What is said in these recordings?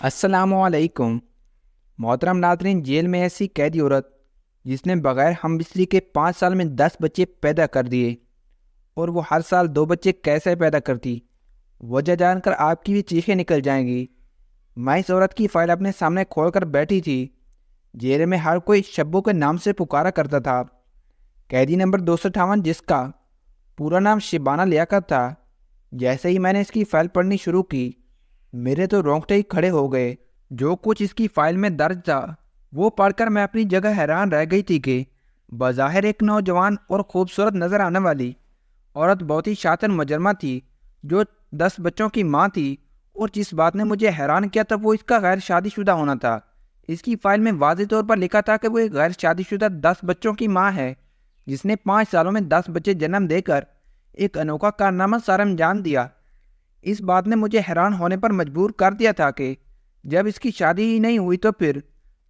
السلام علیکم محترم ناظرین، جیل میں ایسی قیدی عورت جس نے بغیر ہم بستری کے 5 سال میں 10 بچے پیدا کر دیے، اور وہ ہر سال 2 بچے کیسے پیدا کرتی، وجہ جان کر آپ کی بھی چیخیں نکل جائیں گی۔ میں اس عورت کی فائل اپنے سامنے کھول کر بیٹھی تھی۔ جیل میں ہر کوئی شبو کے نام سے پکارا کرتا تھا۔ قیدی نمبر 258، جس کا پورا نام شبانہ لیاقت تھا، جیسے ہی میں نے اس کی فائل پڑھنی شروع کی، میرے تو رونگٹے ہی کھڑے ہو گئے۔ جو کچھ اس کی فائل میں درج تھا وہ پڑھ کر میں اپنی جگہ حیران رہ گئی تھی کہ بظاہر ایک نوجوان اور خوبصورت نظر آنے والی عورت بہت ہی شاطر مجرمہ تھی، جو 10 بچوں کی ماں تھی، اور جس بات نے مجھے حیران کیا تھا وہ اس کا غیر شادی شدہ ہونا تھا۔ اس کی فائل میں واضح طور پر لکھا تھا کہ وہ ایک غیر شادی شدہ 10 بچوں کی ماں ہے، جس نے 5 سالوں میں 10 بچے جنم دے کر ایک انوکھا کارنامہ سر انجام دیا۔ اس بات نے مجھے حیران ہونے پر مجبور کر دیا تھا کہ جب اس کی شادی ہی نہیں ہوئی تو پھر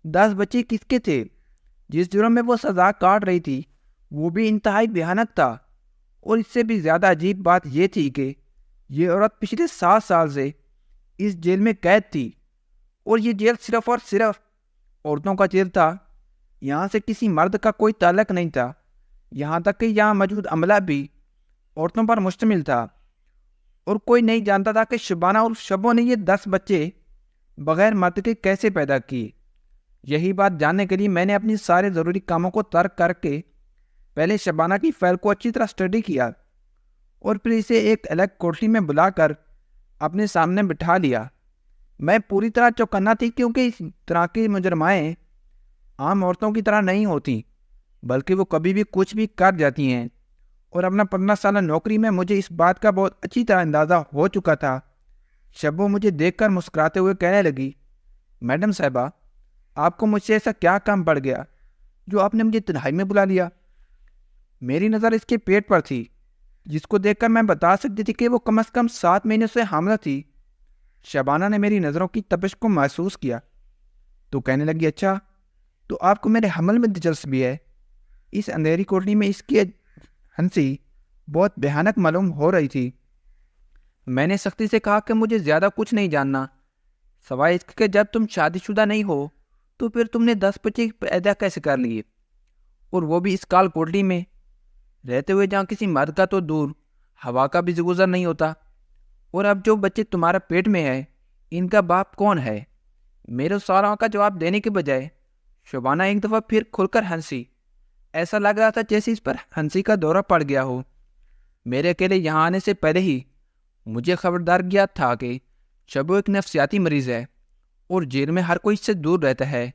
10 بچے کس کے تھے؟ جس جرم میں وہ سزا کاٹ رہی تھی وہ بھی انتہائی بھیانک تھا، اور اس سے بھی زیادہ عجیب بات یہ تھی کہ یہ عورت پچھلے 7 سال سے اس جیل میں قید تھی، اور یہ جیل صرف اور صرف عورتوں کا جیل تھا۔ یہاں سے کسی مرد کا کوئی تعلق نہیں تھا، یہاں تک کہ یہاں موجود عملہ بھی عورتوں پر مشتمل تھا، اور کوئی نہیں جانتا تھا کہ شبانہ اور شبو نے یہ 10 بچے بغیر مرد کے کیسے پیدا کیے۔ یہی بات جاننے کے لیے میں نے اپنی سارے ضروری کاموں کو ترک کر کے پہلے شبانہ کی فائل کو اچھی طرح اسٹڈی کیا، اور پھر اسے ایک الگ کوٹلی میں بلا کر اپنے سامنے بٹھا لیا۔ میں پوری طرح چوکنا تھی، کیونکہ اس طرح کی مجرمائیں عام عورتوں کی طرح نہیں ہوتی، بلکہ وہ کبھی بھی کچھ بھی کر جاتی ہیں، اور اپنا 15 سالہ نوکری میں مجھے اس بات کا بہت اچھی طرح اندازہ ہو چکا تھا۔ شبو مجھے دیکھ کر مسکراتے ہوئے کہنے لگی، میڈم صاحبہ، آپ کو مجھ سے ایسا کیا کام پڑ گیا جو آپ نے مجھے تنہائی میں بلا لیا؟ میری نظر اس کے پیٹ پر تھی، جس کو دیکھ کر میں بتا سکتی تھی کہ وہ کم از کم 7 مہینے سے حاملہ تھی۔ شبانہ نے میری نظروں کی تپش کو محسوس کیا تو کہنے لگی، اچھا، تو آپ کو میرے حمل میں دلچسپی ہے؟ اس اندھیری کوٹری میں اس کی ہنسی بہت بھیانک معلوم ہو رہی تھی۔ میں نے سختی سے کہا کہ مجھے زیادہ کچھ نہیں جاننا، سوائے اس کے جب تم شادی شدہ نہیں ہو تو پھر تم نے 10 بچے پیدا کیسے کر لیے، اور وہ بھی اس کال کوٹلی میں رہتے ہوئے، جہاں کسی مرد کا تو دور ہوا کا بھی گزر نہیں ہوتا؟ اور اب جو بچے تمہارا پیٹ میں ہے ان کا باپ کون ہے؟ میرے سوالوں کا جواب دینے کے بجائے شبانہ ایک دفعہ پھر کھل کر ہنسی۔ ایسا لگ رہا تھا جیسے اس پر ہنسی کا دورہ پڑ گیا ہو۔ میرے اکیلے یہاں آنے سے پہلے ہی مجھے خبردار کیا تھا کہ شبو ایک نفسیاتی مریض ہے، اور جیل میں ہر کوئی اس سے دور رہتا ہے،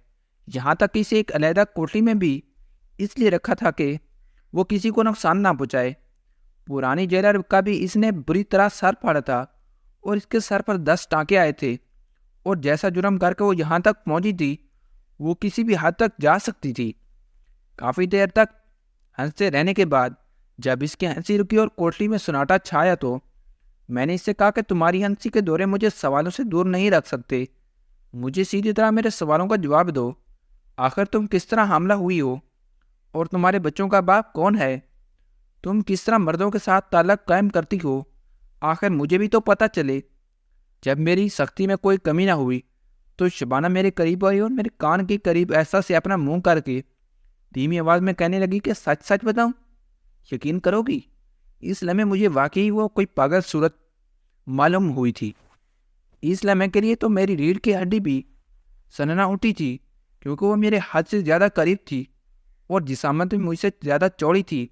یہاں تک کہ اسے ایک علیحدہ کوٹلی میں بھی اس لیے رکھا تھا کہ وہ کسی کو نقصان نہ پہنچائے۔ پرانی جیلر کا بھی اس نے بری طرح سر پھاڑا تھا، اور اس کے سر پر 10 ٹانکے آئے تھے، اور جیسا جرم کر کے وہ یہاں تک پہنچی تھی وہ کسی بھی حد تک جا سکتی تھی۔ کافی دیر تک ہنستے رہنے کے بعد جب اس کی ہنسی رکی اور کوٹلی میں سناٹا چھایا تو میں نے اس سے کہا کہ تمہاری ہنسی کے دورے مجھے سوالوں سے دور نہیں رکھ سکتے، مجھے سیدھی طرح میرے سوالوں کا جواب دو۔ آخر تم کس طرح حاملہ ہوئی ہو، اور تمہارے بچوں کا باپ کون ہے؟ تم کس طرح مردوں کے ساتھ تعلق قائم کرتی ہو؟ آخر مجھے بھی تو پتہ چلے۔ جب میری سختی میں کوئی کمی نہ ہوئی تو شبانہ میرے قریب آئی اور میرے کان کے قریب ایسا سے اپنا منہ کر کے دھیمی آواز میں کہنے لگی کہ سچ سچ بتاؤں، یقین کرو گی؟ اس لمحے مجھے واقعی وہ کوئی پاگل صورت معلوم ہوئی تھی۔ اس لمحے کے لیے تو میری ریڑھ کی ہڈی بھی سننا اٹھی تھی، کیونکہ وہ میرے حد سے زیادہ قریب تھی، اور جسامت میں مجھ سے زیادہ چوڑی تھی،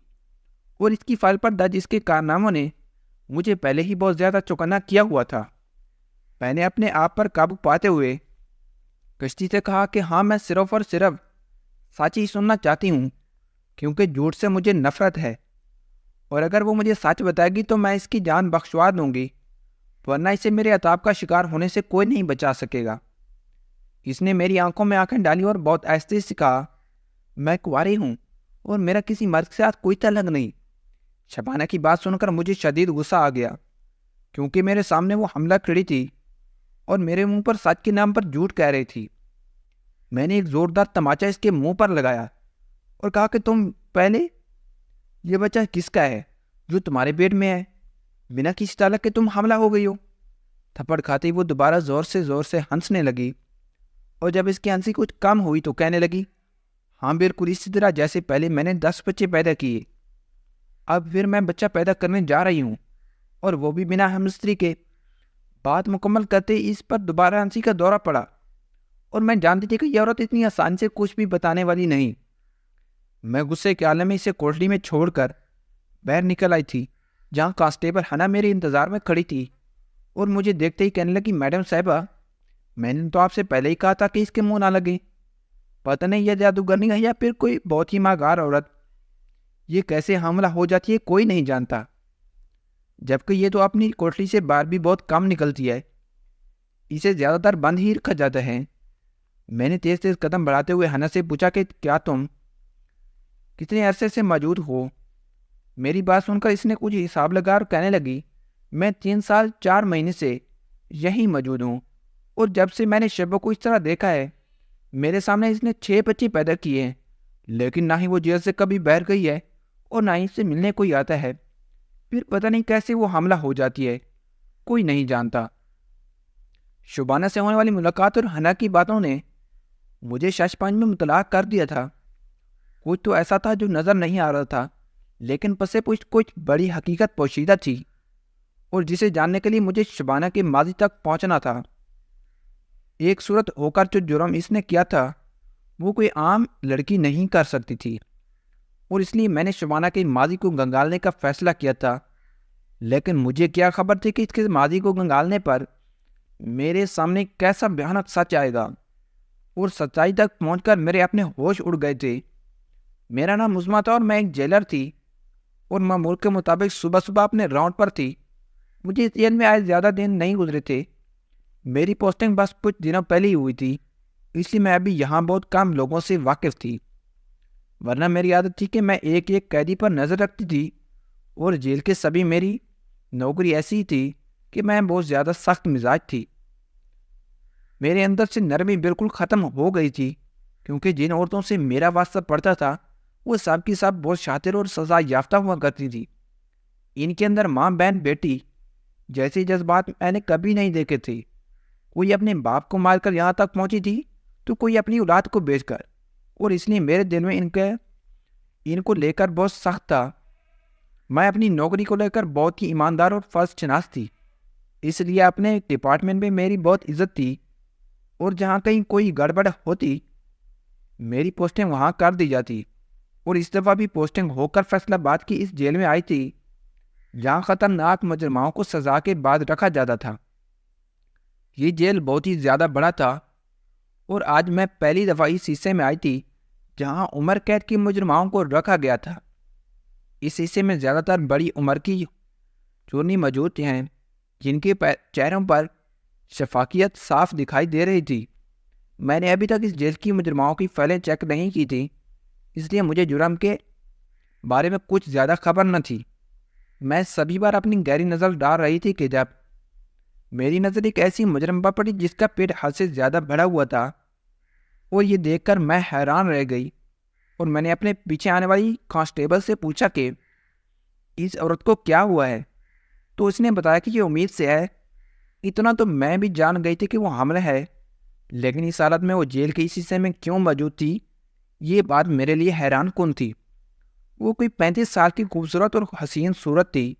اور اس کی فائل پر درج اس کے کارناموں نے مجھے پہلے ہی بہت زیادہ چوکنا کیا ہوا تھا۔ میں نے اپنے آپ پر قابو پاتے ہوئے کشتی سے کہا کہ ہاں، میں صرف اور صرف سچ ہی سننا چاہتی ہوں، کیونکہ جھوٹ سے مجھے نفرت ہے، اور اگر وہ مجھے سچ بتائے گی تو میں اس کی جان بخشوا دوں گی، ورنہ اسے میرے عذاب کا شکار ہونے سے کوئی نہیں بچا سکے گا۔ اس نے میری آنکھوں میں آنکھیں ڈالی اور بہت آہستہ سے کہا، میں کنواری ہوں اور میرا کسی مرد کے ساتھ کوئی تعلق نہیں۔ شبانہ کی بات سن کر مجھے شدید غصہ آ گیا، کیونکہ میرے سامنے وہ حملہ کھڑی تھی اور میرے منہ پر سچ کے نام پر جھوٹ کہہ رہی تھی۔ میں نے ایک زوردار تماچا اس کے منہ پر لگایا اور کہا کہ تم پہلے، یہ بچہ کس کا ہے جو تمہارے پیٹ میں ہے؟ بنا کسی تعلق کے تم حاملہ ہو گئی ہو؟ تھپڑ کھاتے ہی وہ دوبارہ زور سے ہنسنے لگی، اور جب اس کی ہنسی کچھ کم ہوئی تو کہنے لگی، ہاں بالکل اسی طرح جیسے پہلے میں نے 10 بچے پیدا کیے، اب پھر میں بچہ پیدا کرنے جا رہی ہوں، اور وہ بھی بنا ہم مستری کے۔ بات مکمل کرتے ہی اس پر دوبارہ ہنسی کا دورہ پڑا، اور میں جانتی تھی کہ یہ عورت اتنی آسانی سے کچھ بھی بتانے والی نہیں۔ میں غصے کے عالم میں اسے کوٹڑی میں چھوڑ کر باہر نکل آئی تھی، جہاں کانسٹیبل حنا میرے انتظار میں کھڑی تھی، اور مجھے دیکھتے ہی کہنے لگی، میڈم صاحبہ، میں نے تو آپ سے پہلے ہی کہا تھا کہ اس کے منہ نہ لگے۔ پتہ نہیں یہ جادوگرنی ہے یا پھر کوئی بہت ہی ماغار عورت، یہ کیسے حاملہ ہو جاتی ہے کوئی نہیں جانتا، جبکہ یہ تو اپنی کوٹڑی سے باہر بھی بہت کم نکلتی ہے، اسے زیادہ تر بند ہی رکھا جاتا ہے۔ میں نے تیز قدم بڑھاتے ہوئے حنا سے پوچھا کہ کیا تم کتنے عرصے سے موجود ہو؟ میری بات سن کر اس نے کچھ حساب لگا اور کہنے لگی، میں 3 سال 4 مہینے سے یہیں موجود ہوں، اور جب سے میں نے شبہ کو اس طرح دیکھا ہے، میرے سامنے اس نے 6 بچے پیدا کیے ہیں، لیکن نہ ہی وہ جیل سے کبھی باہر گئی ہے اور نہ ہی اس سے ملنے کوئی آتا ہے، پھر پتہ نہیں کیسے وہ حاملہ ہو جاتی ہے، کوئی نہیں جانتا۔ شبانہ سے ہونے والی ملاقات اور حنا کی باتوں نے مجھے شش پانچ میں مطلع کر دیا تھا۔ کچھ تو ایسا تھا جو نظر نہیں آ رہا تھا، لیکن پسے پشت کچھ بڑی حقیقت پوشیدہ تھی، اور جسے جاننے کے لیے مجھے شبانہ کے ماضی تک پہنچنا تھا۔ ایک صورت ہو کر جو جرم اس نے کیا تھا وہ کوئی عام لڑکی نہیں کر سکتی تھی، اور اس لیے میں نے شبانہ کے ماضی کو گنگالنے کا فیصلہ کیا تھا، لیکن مجھے کیا خبر تھی کہ اس کے ماضی کو گنگالنے پر میرے سامنے کیسا بھیانک سچ آئے گا، اور سچائی تک پہنچ کر میرے اپنے ہوش اڑ گئے تھے۔ میرا نام عظمیٰ تھا اور میں ایک جیلر تھی، اور معمول کے مطابق صبح صبح اپنے راؤنڈ پر تھی۔ مجھے اس جیل میں آئے زیادہ دن نہیں گزرے تھے، میری پوسٹنگ بس کچھ دنوں پہلے ہی ہوئی تھی، اس لیے میں ابھی یہاں بہت کم لوگوں سے واقف تھی، ورنہ میری عادت تھی کہ میں ایک ایک قیدی پر نظر رکھتی تھی، اور جیل کے سبھی میری نوکری ایسی ہی تھی کہ میں بہت زیادہ سخت مزاج تھی۔ میرے اندر سے نرمی بالکل ختم ہو گئی تھی، کیونکہ جن عورتوں سے میرا واسطہ پڑتا تھا وہ سب کی سب بہت شاطر اور سزا یافتہ ہوا کرتی تھی۔ ان کے اندر ماں بہن بیٹی جیسے جذبات میں نے کبھی نہیں دیکھے تھے۔ کوئی اپنے باپ کو مار کر یہاں تک پہنچی تھی تو کوئی اپنی اولاد کو بیچ کر، اور اس لیے میرے دل میں ان کو لے کر بہت سخت تھا۔ میں اپنی نوکری کو لے کر بہت ہی ایماندار اور فرض شناس تھی، اس لیے اپنے ڈپارٹمنٹ میں میری بہت عزت تھی، اور جہاں کہیں کوئی گڑبڑ ہوتی میری پوسٹنگ وہاں کر دی جاتی، اور اس دفعہ بھی پوسٹنگ ہو کر فیصلہ باد کی اس جیل میں آئی تھی جہاں خطرناک مجرماؤں کو سزا کے بعد رکھا جاتا تھا۔ یہ جیل بہت ہی زیادہ بڑا تھا، اور آج میں پہلی دفعہ اس حصے میں آئی تھی جہاں عمر قید کی مجرماؤں کو رکھا گیا تھا۔ اس حصے میں زیادہ تر بڑی عمر کی چورنی موجود ہیں، جن کے چہروں پر شفافیت صاف دکھائی دے رہی تھی۔ میں نے ابھی تک اس جیل کی مجرماؤں کی فائلیں چیک نہیں کی تھی، اس لیے مجھے جرم کے بارے میں کچھ زیادہ خبر نہ تھی۔ میں سبھی بار اپنی گہری نظر ڈال رہی تھی کہ جب میری نظر ایک ایسی مجرم پر پڑی جس کا پیٹ حد سے زیادہ بھرا ہوا تھا، اور یہ دیکھ کر میں حیران رہ گئی، اور میں نے اپنے پیچھے آنے والی کانسٹیبل سے پوچھا کہ اس عورت کو کیا ہوا ہے، تو اس نے بتایا کہ یہ امید سے ہے۔ اتنا تو میں بھی جان گئی تھی کہ وہ حاملہ ہے، لیکن اس حالت میں وہ جیل کے اس حصے میں کیوں موجود تھی، یہ بات میرے لیے حیران کن تھی۔ وہ کوئی 35 سال کی خوبصورت اور حسین صورت تھی،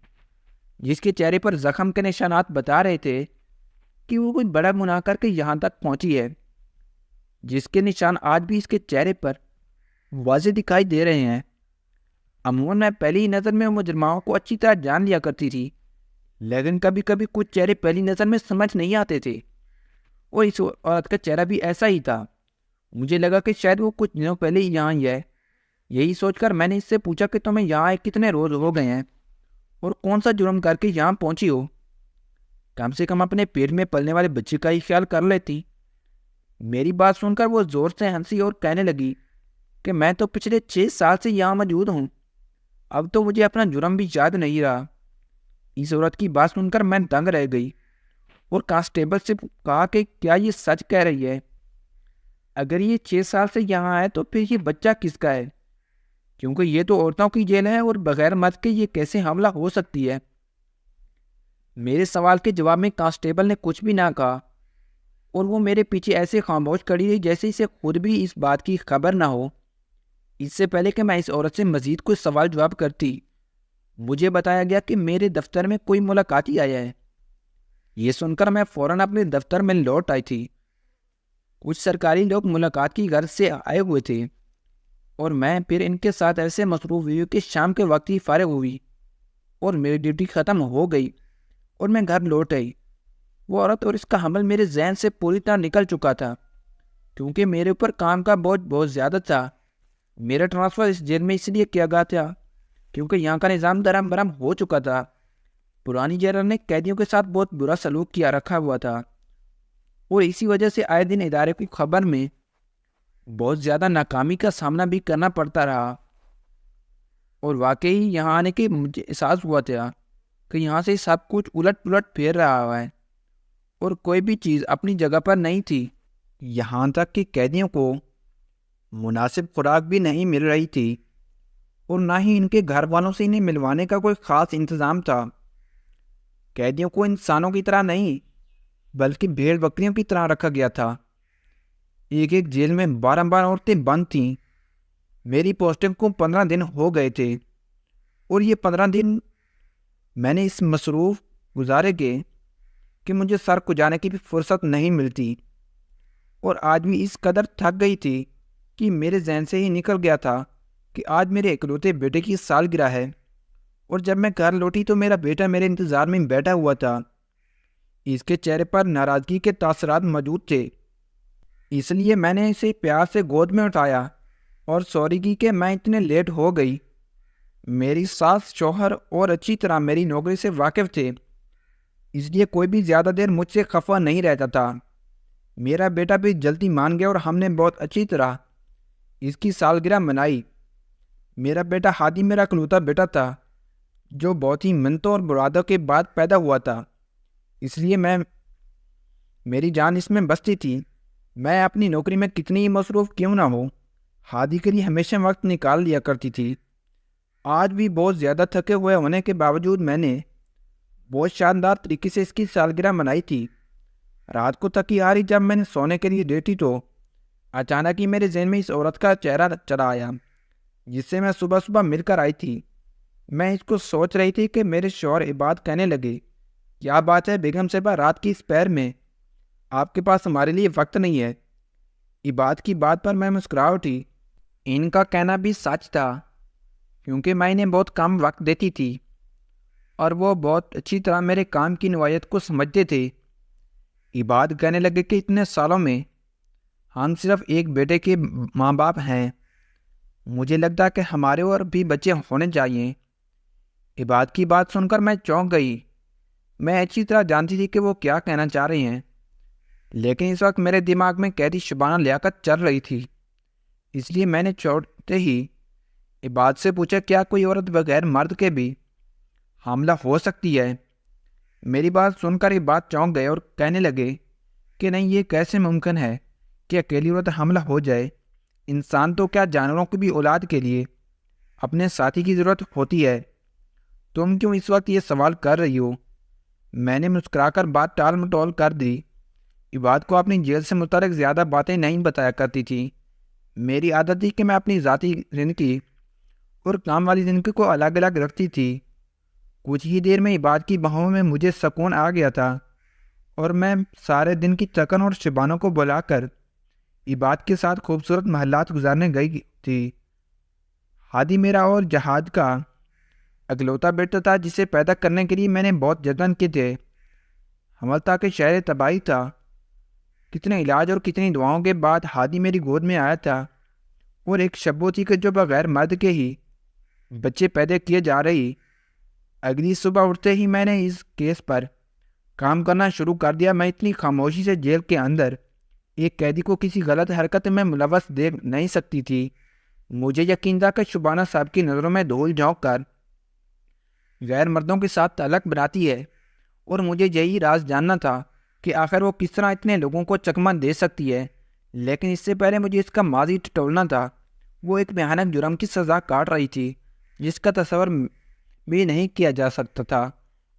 جس کے چہرے پر زخم کے نشانات بتا رہے تھے کہ وہ کوئی بڑا گناہ کر کے یہاں تک پہنچی ہے، جس کے نشان آج بھی اس کے چہرے پر واضح دکھائی دے رہے ہیں۔ عموماً میں پہلی نظر میں مجرماؤں کو اچھی طرح جان لیا کرتی تھی، لیکن کبھی کبھی کچھ چہرے پہلی نظر میں سمجھ نہیں آتے تھے، اور اس عورت کا چہرہ بھی ایسا ہی تھا۔ مجھے لگا کہ شاید وہ کچھ دنوں پہلے ہی یہاں ہی ہے۔ یہی سوچ کر میں نے اس سے پوچھا کہ تمہیں یہاں آئے کتنے روز ہو گئے ہیں، اور کون سا جرم کر کے یہاں پہنچی ہو؟ کم سے کم اپنے پیٹ میں پلنے والے بچے کا ہی خیال کر لیتی۔ میری بات سن کر وہ زور سے ہنسی اور کہنے لگی کہ میں تو پچھلے 6 سال سے یہاں موجود ہوں، اب تو مجھے اپنا جرم بھی یاد نہیں رہا۔ اس عورت کی بات سن کر میں دنگ رہ گئی، اور کانسٹیبل سے کہا کہ کیا یہ سچ کہہ رہی ہے؟ اگر یہ 6 سال سے یہاں ہے تو پھر یہ بچہ کس کا ہے؟ کیونکہ یہ تو عورتوں کی جیل ہے، اور بغیر مرد کے یہ کیسے حاملہ ہو سکتی ہے؟ میرے سوال کے جواب میں کانسٹیبل نے کچھ بھی نہ کہا اور وہ میرے پیچھے ایسے خاموش کھڑی رہی جیسے اسے خود بھی اس بات کی خبر نہ ہو۔ اس سے پہلے کہ میں اس عورت سے مزید کوئی سوال جواب کرتی، مجھے بتایا گیا کہ میرے دفتر میں کوئی ملاقاتی آیا ہے۔ یہ سن کر میں فوراً اپنے دفتر میں لوٹ آئی تھی۔ کچھ سرکاری لوگ ملاقات کی غرض سے آئے ہوئے تھے اور میں پھر ان کے ساتھ ایسے مصروف ہوئی کہ شام کے وقت ہی فارغ ہوئی اور میری ڈیوٹی ختم ہو گئی اور میں گھر لوٹ آئی۔ وہ عورت اور اس کا حمل میرے ذہن سے پوری طرح نکل چکا تھا کیونکہ میرے اوپر کام کا بوجھ بہت زیادہ تھا۔ میرا ٹرانسفر اس جیل میں اس لیے کیا گیا تھا کیونکہ یہاں کا نظام درہم برہم ہو چکا تھا۔ پرانی جیلر نے قیدیوں کے ساتھ بہت برا سلوک کیا رکھا ہوا تھا اور اسی وجہ سے آئے دن ادارے کی خبر میں بہت زیادہ ناکامی کا سامنا بھی کرنا پڑتا رہا۔ اور واقعی یہاں آنے کے مجھے احساس ہوا تھا کہ یہاں سے سب کچھ الٹ پلٹ پھیر رہا ہوا ہے اور کوئی بھی چیز اپنی جگہ پر نہیں تھی۔ یہاں تک کہ قیدیوں کو مناسب خوراک بھی نہیں مل رہی تھی اور نہ ہی ان کے گھر والوں سے انہیں ملوانے کا کوئی خاص انتظام تھا۔ قیدیوں کو انسانوں کی طرح نہیں بلکہ بھیڑ بکریوں کی طرح رکھا گیا تھا۔ ایک ایک جیل میں 12 عورتیں بند تھیں۔ میری پوسٹنگ کو 15 دن ہو گئے تھے اور یہ 15 دن میں نے اس مصروف گزارے گئے کہ مجھے سر کھجانے کی بھی فرصت نہیں ملتی، اور آج بھی اس قدر تھک گئی تھی کہ میرے ذہن سے ہی نکل گیا تھا کہ آج میرے اکلوتے بیٹے کی سالگرہ ہے۔ اور جب میں گھر لوٹی تو میرا بیٹا میرے انتظار میں بیٹھا ہوا تھا۔ اس کے چہرے پر ناراضگی کے تاثرات موجود تھے، اس لیے میں نے اسے پیار سے گود میں اٹھایا اور سوری کی کہ میں اتنے لیٹ ہو گئی۔ میری ساس شوہر اور اچھی طرح میری نوکری سے واقف تھے، اس لیے کوئی بھی زیادہ دیر مجھ سے خفا نہیں رہتا تھا۔ میرا بیٹا بھی جلدی مان گیا اور ہم نے بہت اچھی طرح اس کی سالگرہ منائی۔ میرا بیٹا ہادی میرا اکلوتا بیٹا تھا جو بہت ہی منتوں اور مرادوں کے بعد پیدا ہوا تھا، اس لیے میری جان اس میں بستی تھی۔ میں اپنی نوکری میں کتنی ہی مصروف کیوں نہ ہو، ہادی کے لیے ہمیشہ وقت نکال لیا کرتی تھی۔ آج بھی بہت زیادہ تھکے ہوئے ہونے کے باوجود میں نے بہت شاندار طریقے سے اس کی سالگرہ منائی تھی۔ رات کو تھکی آ رہی جب میں نے سونے کے لیے لیٹی تو اچانک ہی میرے ذہن میں اس عورت کا چہرہ چلا آیا جس سے میں صبح صبح مل کر آئی تھی۔ میں اس کو سوچ رہی تھی کہ میرے شوہر عباد کہنے لگے، کیا بات ہے بیگم صاحبہ، رات کی اس پیر میں آپ کے پاس ہمارے لیے وقت نہیں ہے؟ عباد کی بات پر میں مسکرا اٹھی۔ ان کا کہنا بھی سچ تھا کیونکہ میں انہیں بہت کم وقت دیتی تھی اور وہ بہت اچھی طرح میرے کام کی نوعیت کو سمجھتے تھے۔ عباد کہنے لگے کہ اتنے سالوں میں ہم صرف ایک بیٹے کے ماں باپ ہیں، مجھے لگتا ہے کہ ہمارے اور بھی بچے ہونے چاہیے۔ عباد کی بات سن کر میں چونک گئی۔ میں اچھی طرح جانتی تھی کہ وہ کیا کہنا چاہ رہے ہیں، لیکن اس وقت میرے دماغ میں قیدی شبانہ لیاقت چل رہی تھی، اس لیے میں نے چھوڑتے ہی عباد سے پوچھا، کیا کوئی عورت بغیر مرد کے بھی حاملہ ہو سکتی ہے؟ میری بات سن کر عباد چونک گئے اور کہنے لگے کہ نہیں، یہ کیسے ممکن ہے کہ اکیلی عورت حاملہ ہو جائے؟ انسان تو کیا جانوروں کو بھی اولاد کے لیے اپنے ساتھی کی ضرورت ہوتی ہے، تم کیوں اس وقت یہ سوال کر رہی ہو؟ میں نے مسکرا کر بات ٹال مٹول کر دی۔ عباد کو اپنی جیل سے متعلق زیادہ باتیں نہیں بتایا کرتی تھی۔ میری عادت تھی کہ میں اپنی ذاتی زندگی اور کام والی زندگی کو الگ الگ رکھتی تھی۔ کچھ ہی دیر میں عباد کی باہوں میں مجھے سکون آ گیا تھا اور میں سارے دن کی تھکن اور شبانوں کو بلا کر عباد کے ساتھ خوبصورت محلات گزارنے گئی تھی۔ ہادی میرا اور جہاد کا اکلوتا بیٹا تھا جسے پیدا کرنے کے لیے میں نے بہت جتن کیے تھے۔ حمل تھا کہ شہر تباہی تھا۔ کتنے علاج اور کتنی دعاؤں کے بعد ہادی میری گود میں آیا تھا، اور ایک شب وہ تھی کہ جو بغیر مرد کے ہی بچے پیدا کیے جا رہی۔ اگلی صبح اٹھتے ہی میں نے اس کیس پر کام کرنا شروع کر دیا۔ میں اتنی خاموشی سے جیل کے اندر ایک قیدی کو کسی غلط حرکت میں ملوث دیکھ نہیں سکتی تھی۔ مجھے یقین تھا کہ شبانہ صاحب کی نظروں میں دھول جھونک کر غیر مردوں کے ساتھ تعلق بناتی ہے، اور مجھے یہی راز جاننا تھا کہ آخر وہ کس طرح اتنے لوگوں کو چکمہ دے سکتی ہے۔ لیکن اس سے پہلے مجھے اس کا ماضی ٹٹولنا تھا۔ وہ ایک بھیانک جرم کی سزا کاٹ رہی تھی جس کا تصور بھی نہیں کیا جا سکتا تھا،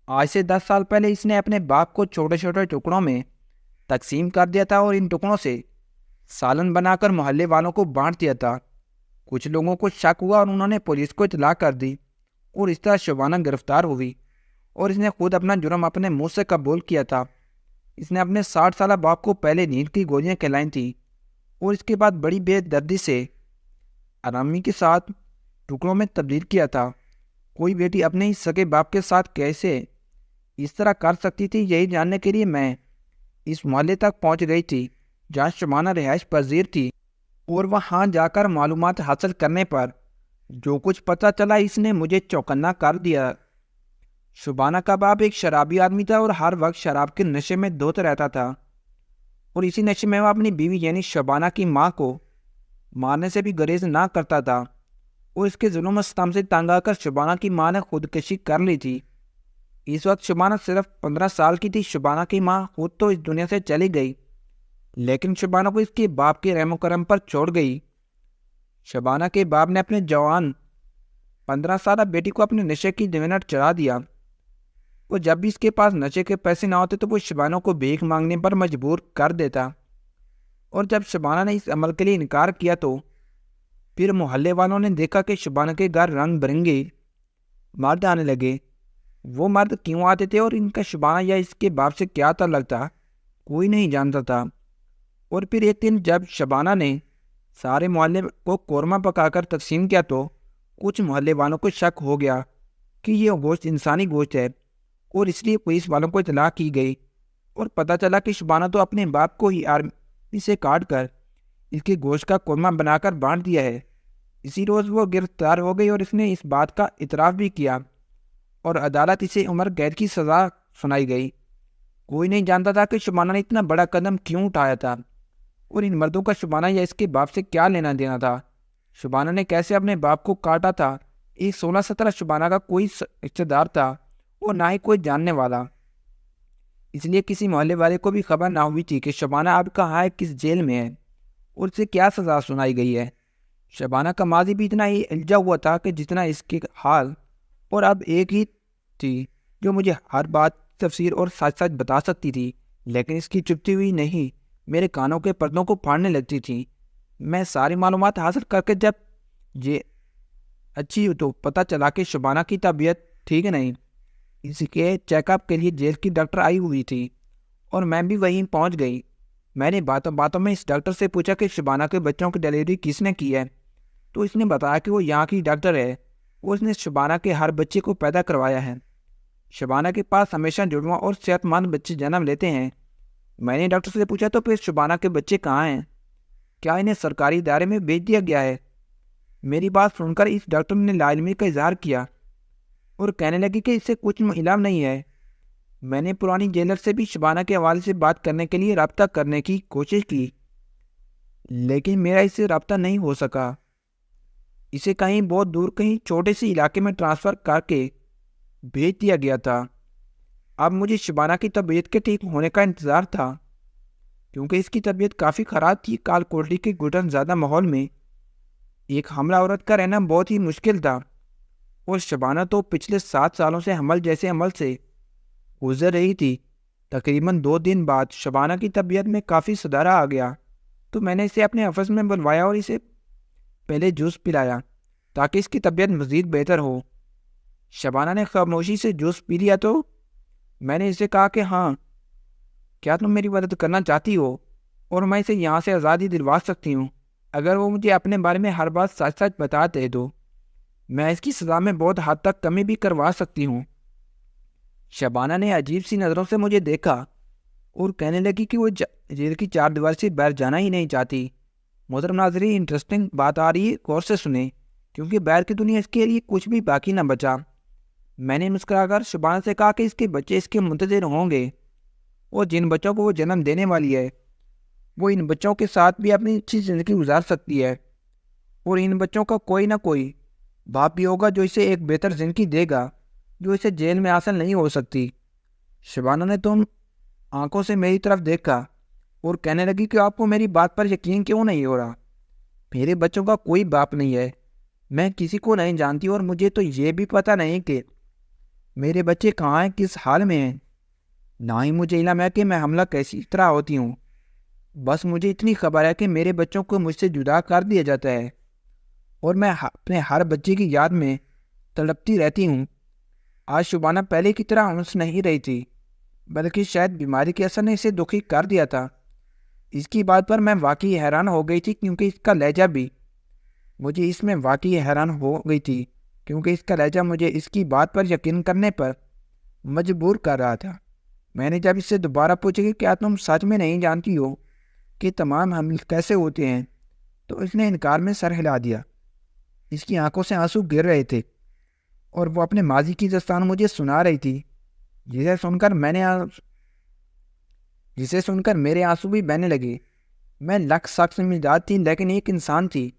آج سے 10 سال پہلے اس نے اپنے باپ کو چھوٹے چھوٹے ٹکڑوں میں تقسیم کر دیا تھا اور ان ٹکڑوں سے سالن بنا کر محلے والوں کو بانٹ دیا تھا۔ کچھ لوگوں کو شک ہوا اور انہوں نے پولیس کو اطلاع کر دی اور اس طرح شبانہ گرفتار ہوئی اور اس نے خود اپنا جرم اپنے منہ سے قبول کیا تھا۔ اس نے اپنے 60 سالہ باپ کو پہلے نیند کی گولیاں کھلائیں تھیں اور اس کے بعد بڑی بے دردی سے آرامی کے ساتھ ٹکڑوں میں تبدیل کیا تھا۔ کوئی بیٹی اپنے ہی سگے باپ کے ساتھ کیسے اس طرح کر سکتی تھی، یہی جاننے کے لیے میں اس محلے تک پہنچ گئی تھی جہاں شبانہ رہائش پذیر تھی، اور وہاں جا کر معلومات حاصل کرنے پر جو کچھ پتہ چلا اس نے مجھے چوکنا کر دیا۔ شبانہ کا باپ ایک شرابی آدمی تھا اور ہر وقت شراب کے نشے میں دھوتا رہتا تھا، اور اسی نشے میں وہ اپنی بیوی یعنی شبانہ کی ماں کو مارنے سے بھی گریز نہ کرتا تھا، اور اس کے ظلم و ستم سے تنگ آ کر شبانہ کی ماں نے خودکشی کر لی تھی۔ اس وقت شبانہ صرف 15 سال کی تھی۔ شبانہ کی ماں خود تو اس دنیا سے چلی گئی، لیکن شبانہ کو اس کے باپ کے رحم و کرم پر چھوڑ گئی۔ شبانہ کے باپ نے اپنے جوان 15 سالہ بیٹی کو اپنے نشے کی دیوانٹ چڑھا دیا، اور جب بھی اس کے پاس نشے کے پیسے نہ ہوتے تو وہ شبانہ کو بھیک مانگنے پر مجبور کر دیتا، اور جب شبانہ نے اس عمل کے لیے انکار کیا تو پھر محلے والوں نے دیکھا کہ شبانہ کے گھر رنگ برنگے مرد آنے لگے۔ وہ مرد کیوں آتے تھے اور ان کا شبانہ یا اس کے باپ سے کیا تعلق تھا، کوئی نہیں جانتا تھا۔ اور پھر ایک دن جب شبانہ نے سارے محلے کو قورمہ پکا کر تقسیم کیا تو کچھ محلے والوں کو شک ہو گیا کہ یہ گوشت انسانی گوشت ہے، اور اس لیے پولیس والوں کو اطلاع کی گئی، اور پتہ چلا کہ شبانہ تو اپنے باپ کو ہی آرمی سے کاٹ کر اس کے گوشت کا قورمہ بنا کر بانٹ دیا ہے۔ اسی روز وہ گرفتار ہو گئی اور اس نے اس بات کا اعتراف بھی کیا، اور عدالت اسے عمر قید کی سزا سنائی گئی۔ کوئی نہیں جانتا تھا کہ شبانہ نے اتنا بڑا قدم کیوں اٹھایا تھا، اور ان مردوں کا شبانہ یا اس کے باپ سے کیا لینا دینا تھا۔ شبانہ نے کیسے اپنے باپ کو کاٹا تھا، ایک 16-17 شبانہ کا کوئی رشتہ دار تھا اور نہ ہی کوئی جاننے والا، اس لیے کسی محلے والے کو بھی خبر نہ ہوئی تھی کہ شبانہ اب کہاں ہے، کس جیل میں ہے اور اسے کیا سزا سنائی گئی ہے۔ شبانہ کا ماضی بھی اتنا ہی الجھا ہوا تھا کہ جتنا اس کے حال، اور اب ایک ہی تھی جو مجھے ہر بات تفسیر اور سچ سچ بتا سکتی تھی، لیکن اس کی چپتی ہوئی نہیں میرے کانوں کے پردوں کو پھاڑنے لگتی تھی۔ میں ساری معلومات حاصل کر کے جب یہ اچھی تو پتہ چلا کہ شبانہ کی طبیعت ٹھیک نہیں، اس کے چیک اپ کے لیے جیل کی ڈاکٹر آئی ہوئی تھی، اور میں بھی وہیں پہنچ گئی۔ میں نے باتوں باتوں میں اس ڈاکٹر سے پوچھا کہ شبانہ کے بچوں کی ڈلیوری کس نے کی ہے، تو اس نے بتایا کہ وہ یہاں کی ڈاکٹر ہے، وہ اس نے شبانہ کے ہر بچے کو پیدا کروایا ہے۔ شبانہ کے پاس ہمیشہ جڑواں اور صحت مند بچے جنم لیتے ہیں۔ میں نے ڈاکٹر سے پوچھا تو پھر شبانہ کے بچے کہاں ہیں، کیا انہیں سرکاری ادارے میں بھیج دیا گیا ہے؟ میری بات سن کر اس ڈاکٹر نے لا علمی کا اظہار کیا اور کہنے لگی کہ اس سے کچھ علم نہیں ہے۔ میں نے پرانی جیلر سے بھی شبانہ کے حوالے سے بات کرنے کے لیے رابطہ کرنے کی کوشش کی، لیکن میرا اس سے رابطہ نہیں ہو سکا۔ اسے کہیں بہت دور کہیں چھوٹے سے علاقے میں ٹرانسفر کر کے بھیج دیا گیا تھا۔ اب مجھے شبانہ کی طبیعت کے ٹھیک ہونے کا انتظار تھا، کیونکہ اس کی طبیعت کافی خراب تھی۔ کال کوٹلی کے گھٹن زیادہ ماحول میں ایک حاملہ عورت کا رہنا بہت ہی مشکل تھا، اور شبانہ تو پچھلے 7 سالوں سے حمل جیسے عمل سے گزر رہی تھی۔ تقریباً 2 دن بعد شبانہ کی طبیعت میں کافی سدھار آ گیا، تو میں نے اسے اپنے آفس میں بلوایا اور اسے پہلے جوس پلایا تاکہ اس کی طبیعت مزید بہتر ہو۔ شبانہ نے خاموشی سے جوس پی لیا تو میں نے اسے کہا کہ ہاں، کیا تم میری مدد کرنا چاہتی ہو، اور میں اسے یہاں سے آزادی دلوا سکتی ہوں اگر وہ مجھے اپنے بارے میں ہر بات سچ سچ بتا دے تو میں اس کی سزا میں بہت حد تک کمی بھی کروا سکتی ہوں۔ شبانہ نے عجیب سی نظروں سے مجھے دیکھا اور کہنے لگی کہ وہ جیل کی 4 دیوار سے باہر جانا ہی نہیں چاہتی۔ محترم ناظرین، انٹرسٹنگ بات آ رہی ہے، غور سے سنیں، کیونکہ باہر کی دنیا اس کے لیے کچھ بھی باقی نہ بچا۔ میں نے مسکرا کر شبانہ سے کہا کہ اس کے بچے اس کے منتظر ہوں گے، اور جن بچوں کو وہ جنم دینے والی ہے وہ ان بچوں کے ساتھ بھی اپنی اچھی زندگی گزار سکتی ہے، اور ان بچوں کا کوئی نہ کوئی باپ بھی ہوگا جو اسے ایک بہتر زندگی دے گا جو اسے جیل میں حاصل نہیں ہو سکتی۔ شبانہ نے تم آنکھوں سے میری طرف دیکھا اور کہنے لگی کہ آپ کو میری بات پر یقین کیوں نہیں ہو رہا؟ میرے بچوں کا کوئی باپ نہیں ہے، میں کسی کو نہیں جانتی، اور مجھے تو یہ بھی پتہ نہیں کہ میرے بچے کہاں ہیں، کس حال میں ہیں؟ نہ ہی مجھے علم ہے کہ میں حملہ کیسی طرح ہوتی ہوں، بس مجھے اتنی خبر ہے کہ میرے بچوں کو مجھ سے جدا کر دیا جاتا ہے اور میں اپنے ہر بچے کی یاد میں تڑپتی رہتی ہوں۔ آج شبانہ پہلے کی طرح ہنس نہیں رہی تھی، بلکہ شاید بیماری کے اثر نے اسے دکھی کر دیا تھا۔ اس کی بات پر میں واقعی حیران ہو گئی تھی کیونکہ اس کا لہجہ بھی مجھے اس میں واقعی حیران ہو گئی تھی کیونکہ اس کا لہجہ مجھے اس کی بات پر یقین کرنے پر مجبور کر رہا تھا۔ میں نے جب اس سے دوبارہ پوچھا کہ کیا تم سچ میں نہیں جانتی ہو کہ تمام حمل کیسے ہوتے ہیں، تو اس نے انکار میں سر ہلا دیا۔ اس کی آنکھوں سے آنسو گر رہے تھے اور وہ اپنے ماضی کی داستان مجھے سنا رہی تھی، جسے سن کر میرے آنسو بھی بہنے لگے۔ میں لاکھ شخص مزاج تھی لیکن ایک انسان تھی،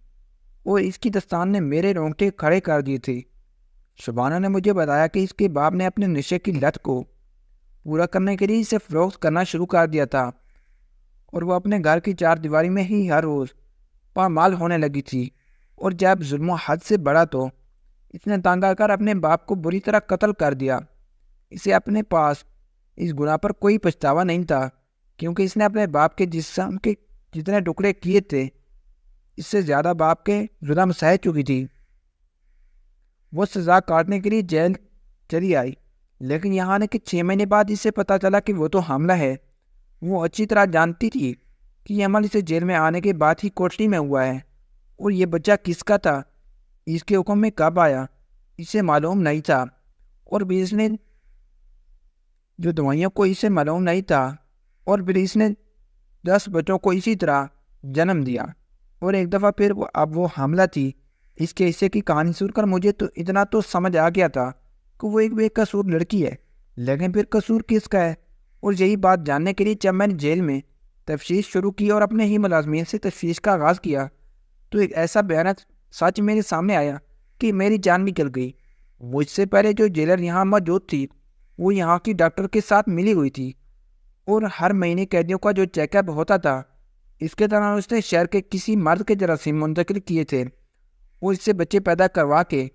اور اس کی داستان نے میرے رونگٹے کھڑے کر دیے تھے۔ شبانہ نے مجھے بتایا کہ اس کے باپ نے اپنے نشے کی لت کو پورا کرنے کے لیے اسے فروخت کرنا شروع کر دیا تھا، اور وہ اپنے گھر کی چار دیواری میں ہی ہر روز پامال ہونے لگی تھی۔ اور جب ظلم و حد سے بڑا تو اس نے تنگ آ کر اپنے باپ کو بری طرح قتل کر دیا۔ اسے اپنے پاس اس گناہ پر کوئی پچھتاوا نہیں تھا، کیونکہ اس نے اپنے باپ کے جسم کے جتنے ٹکڑے کیے تھے، اس سے زیادہ باپ کے ظلم سہ چکی تھی۔ وہ سزا کاٹنے کے لیے جیل چلی آئی، لیکن یہاں آنے کے 6 مہینے بعد اسے پتہ چلا کہ وہ تو حاملہ ہے۔ وہ اچھی طرح جانتی تھی کہ یہ عمل اسے جیل میں آنے کے بعد ہی کوٹری میں ہوا ہے، اور یہ بچہ کس کا تھا، اس کے حکم میں کب آیا، اسے معلوم نہیں تھا۔ اور پھر اس نے جو دوائیوں کو اسے معلوم نہیں تھا، اور پھر اس نے 10 بچوں کو اسی طرح جنم دیا، اور ایک دفعہ پھر اب وہ حاملہ تھی۔ اس کے حصے کی کہانی سن کر مجھے تو اتنا تو سمجھ آ گیا تھا کہ وہ ایک بے قصور لڑکی ہے، لیکن پھر قصور کس کا ہے؟ اور یہی بات جاننے کے لیے جب میں نے جیل میں تفتیش شروع کی اور اپنے ہی ملازمین سے تفتیش کا آغاز کیا، تو ایک ایسا بھیانک سچ میرے سامنے آیا کہ میری جان نکل گئی۔ مجھ سے پہلے جو جیلر یہاں موجود تھی، وہ یہاں کی ڈاکٹر کے ساتھ ملی ہوئی تھی، اور ہر مہینے قیدیوں کا جو چیک اپ ہوتا تھا، اس کے دوران اس نے شہر کے کسی مرد کے جراثیم منتقل کیے تھے، وہ اس سے بچے پیدا کروا کے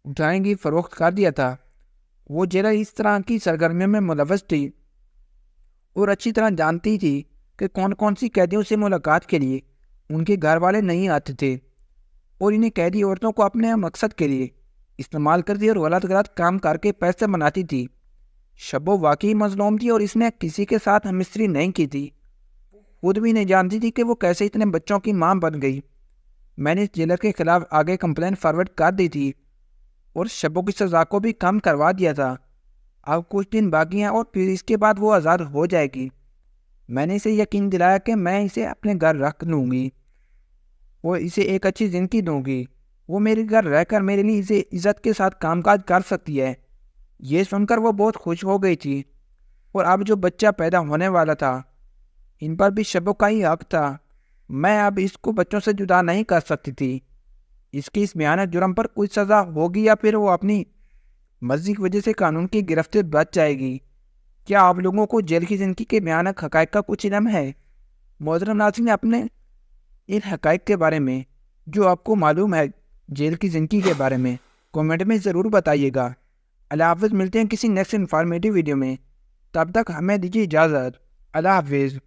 اٹھائیں گی فروخت کر دیا تھا۔ وہ جیلر اس طرح کی سرگرمیوں میں ملوث تھی اور اچھی طرح جانتی تھی کہ کون کون سی قیدیوں سے ملاقات کے لیے ان کے گھر والے نہیں آتے تھے، اور انہیں قیدی عورتوں کو اپنے مقصد کے لیے استعمال کرتی اور غلط کام کر کے پیسے بناتی تھی۔ شبو واقعی مظلوم تھی اور اس نے کسی کے ساتھ ہمسری نہیں کی تھی، خود بھی نہیں جانتی تھی کہ وہ کیسے اتنے بچوں کی ماں بن گئی۔ میں نے اس جیلر کے خلاف آگے کمپلین فارورڈ کر دی تھی اور شبو کی سزا کو بھی کم کروا دیا تھا۔ اب کچھ دن باقی ہیں اور پھر اس کے بعد وہ آزاد ہو جائے گی۔ میں نے اسے یقین دلایا کہ میں اسے اپنے گھر رکھ لوں گی، وہ اسے ایک اچھی زندگی دوں گی، وہ میرے گھر رہ کر میرے لیے اسے عزت کے ساتھ کام کاج کر سکتی ہے۔ یہ سن کر وہ بہت خوش ہو گئی تھی، اور اب جو بچہ پیدا ہونے والا تھا، ان پر بھی شبو کا ہی حق تھا۔ میں اب اس کو بچوں سے جدا نہیں کر سکتی تھی۔ اس کی اس بھیانک جرم پر کوئی سزا ہوگی یا پھر وہ اپنی مرضی کی وجہ سے قانون کی گرفت سے بچ جائے گی؟ کیا آپ لوگوں کو جیل کی زندگی کے بھیانک حقائق کا کچھ علم ہے؟ محترم ناظرین، اپنے ان حقائق کے بارے میں جو آپ کو معلوم ہے جیل کی زندگی کے بارے میں کمنٹ میں ضرور بتائیے گا۔ اللہ حافظ، ملتے ہیں کسی نیکسٹ انفارمیٹیو ویڈیو میں، تب تک ہمیں دیجیے اجازت۔ اللہ حافظ۔